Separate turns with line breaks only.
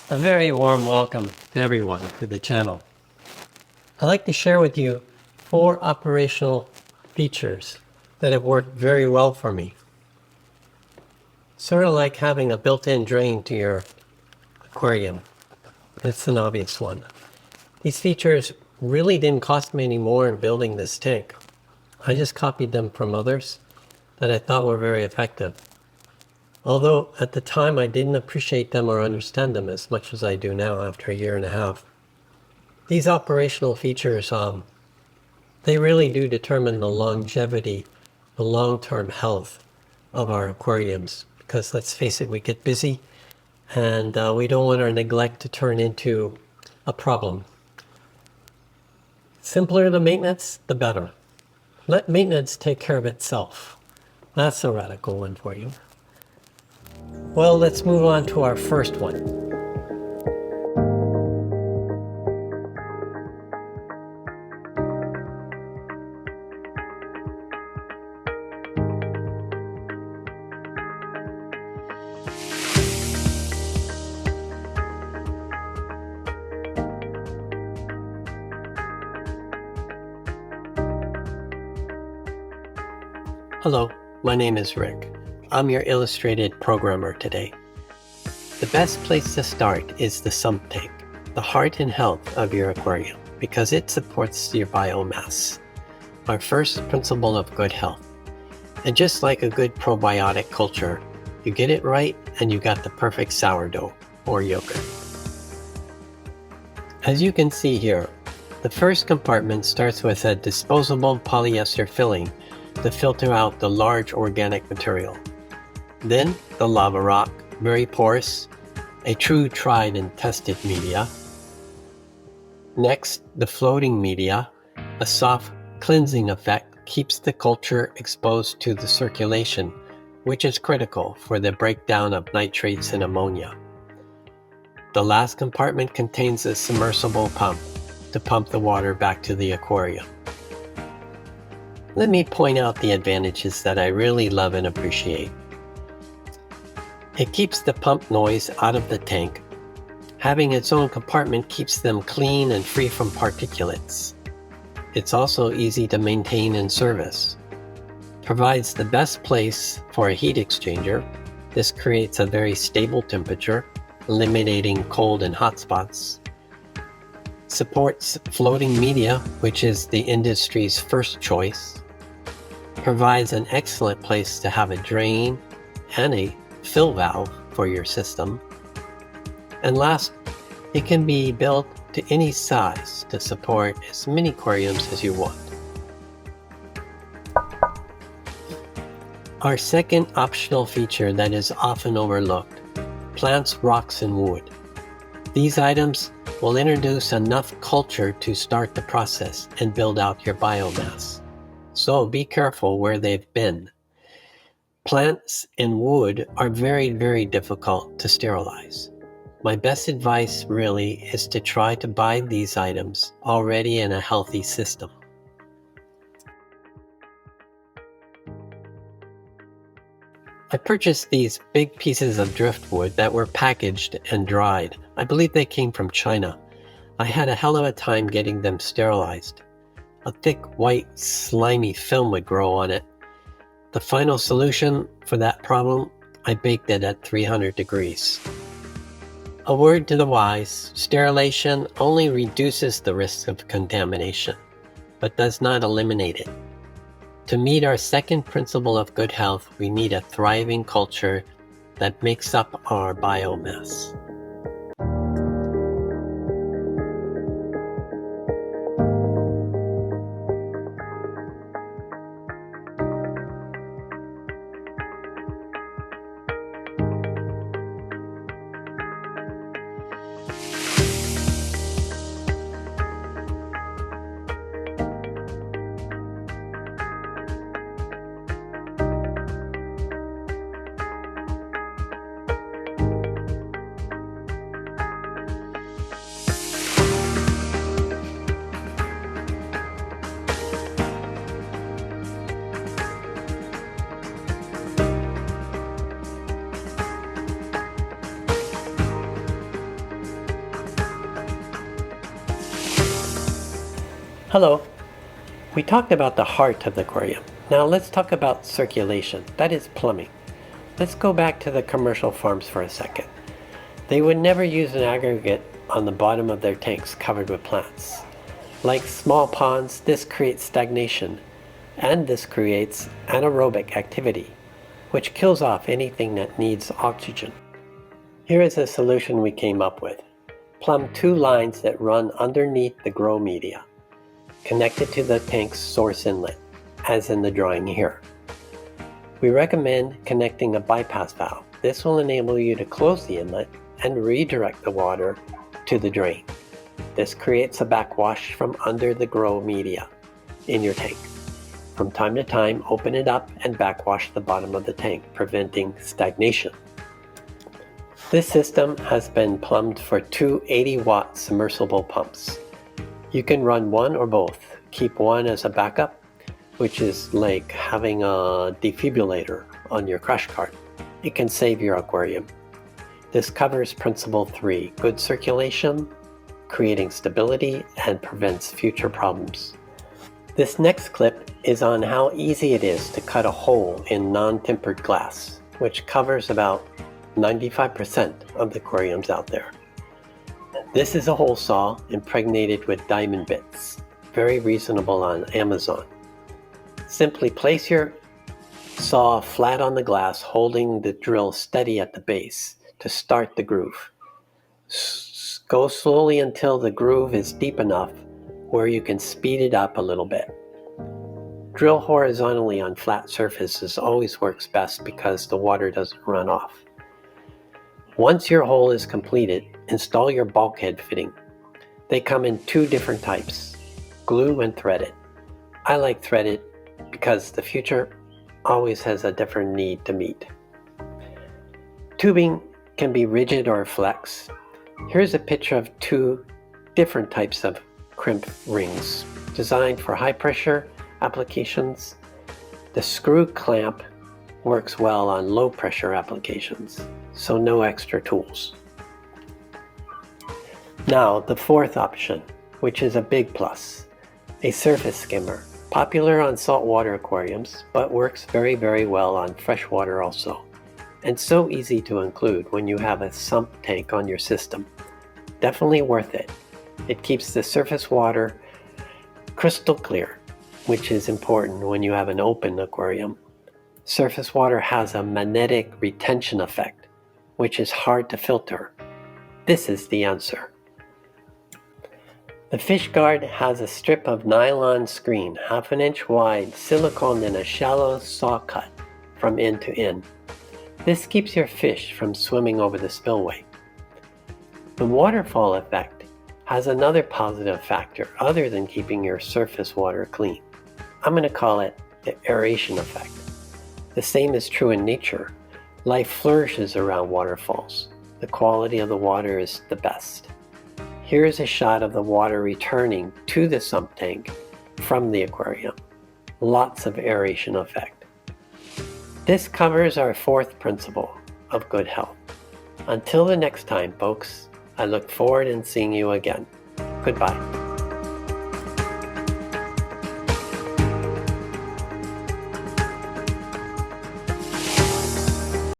A very warm welcome to everyone to the channel. I'd like to share with you 4 operational features that have worked very well for me. Sort of like having a built-in drain to your aquarium. It's an obvious one. These features really didn't cost me any more in building this tank. I just copied them from others that I thought were very effective. Although at the time I didn't appreciate them or understand them as much as I do now after a year and a half. These operational features, they really do determine the longevity, the long-term health of our aquariums. Because let's face it, we get busy and we don't want our neglect to turn into a problem. Simpler the maintenance, the better. Let maintenance take care of itself. That's a radical one for you. Well, let's move on to our first one. Hello, my name is Rick. I'm your illustrated programmer today. The best place to start is the sump tank, the heart and health of your aquarium, because it supports your biomass, our first principle of good health. And just like a good probiotic culture, you get it right and you got the perfect sourdough or yogurt. As you can see here, the first compartment starts with a disposable polyester filling to filter out the large organic material. Then the lava rock, very porous, a true tried and tested media. Next, the floating media, a soft cleansing effect keeps the culture exposed to the circulation, which is critical for the breakdown of nitrates and ammonia. The last compartment contains a submersible pump to pump the water back to the aquarium. Let me point out the advantages that I really love and appreciate. It keeps the pump noise out of the tank. Having its own compartment keeps them clean and free from particulates. It's also easy to maintain and service. Provides the best place for a heat exchanger. This creates a very stable temperature, eliminating cold and hot spots. Supports floating media, which is the industry's first choice. Provides an excellent place to have a drain and a fill valve for your system. And last, it can be built to any size to support as many aquariums as you want. Our second optional feature that is often overlooked, plants, rocks, and wood. These items will introduce enough culture to start the process and build out your biomass. So be careful where they've been. Plants and wood are very, very difficult to sterilize. My best advice really is to try to buy these items already in a healthy system. I purchased these big pieces of driftwood that were packaged and dried. I believe they came from China. I had a hell of a time getting them sterilized. A thick, white, slimy film would grow on it. The final solution for that problem, I baked it at 300 degrees. A word to the wise, sterilization only reduces the risk of contamination, but does not eliminate it. To meet our second principle of good health, we need a thriving culture that makes up our biomass. Hello. We talked about the heart of the aquarium. Now let's talk about circulation, that is plumbing. Let's go back to the commercial farms for a second. They would never use an aggregate on the bottom of their tanks covered with plants. Like small ponds, this creates stagnation, and this creates anaerobic activity, which kills off anything that needs oxygen. Here is a solution we came up with. Plumb 2 lines that run underneath the grow media, connected to the tank's source inlet, as in the drawing here. We recommend connecting a bypass valve. This will enable you to close the inlet and redirect the water to the drain. This creates a backwash from under the grow media in your tank. From time to time, open it up and backwash the bottom of the tank, preventing stagnation. This system has been plumbed for 2 80-watt submersible pumps. You can run one or both. Keep one as a backup, which is like having a defibrillator on your crash cart. It can save your aquarium. This covers principle 3, good circulation, creating stability, and prevents future problems. This next clip is on how easy it is to cut a hole in non-tempered glass, which covers about 95% of the aquariums out there. This is a hole saw impregnated with diamond bits, very reasonable on Amazon. Simply place your saw flat on the glass, holding the drill steady at the base to start the groove. Go slowly until the groove is deep enough where you can speed it up a little bit. Drill horizontally on flat surfaces always works best because the water doesn't run off. Once your hole is completed, install your bulkhead fitting. They come in 2 different types, glue and threaded. I like threaded because the future always has a different need to meet. Tubing can be rigid or flex. Here's a picture of 2 different types of crimp rings designed for high pressure applications. The screw clamp works well on low pressure applications, so no extra tools. Now the 4th option, which is a big plus, a surface skimmer. Popular on saltwater aquariums, but works very, very well on freshwater also. And so easy to include when you have a sump tank on your system. Definitely worth it. It keeps the surface water crystal clear, which is important when you have an open aquarium. Surface water has a magnetic retention effect, which is hard to filter. This is the answer. The fish guard has a strip of nylon screen, 1/2 inch wide, silicone in a shallow saw cut from end to end. This keeps your fish from swimming over the spillway. The waterfall effect has another positive factor other than keeping your surface water clean. I'm going to call it the aeration effect. The same is true in nature. Life flourishes around waterfalls. The quality of the water is the best. Here is a shot of the water returning to the sump tank from the aquarium. Lots of aeration effect. This covers our 4th principle of good health. Until the next time, folks, I look forward to seeing you again. Goodbye.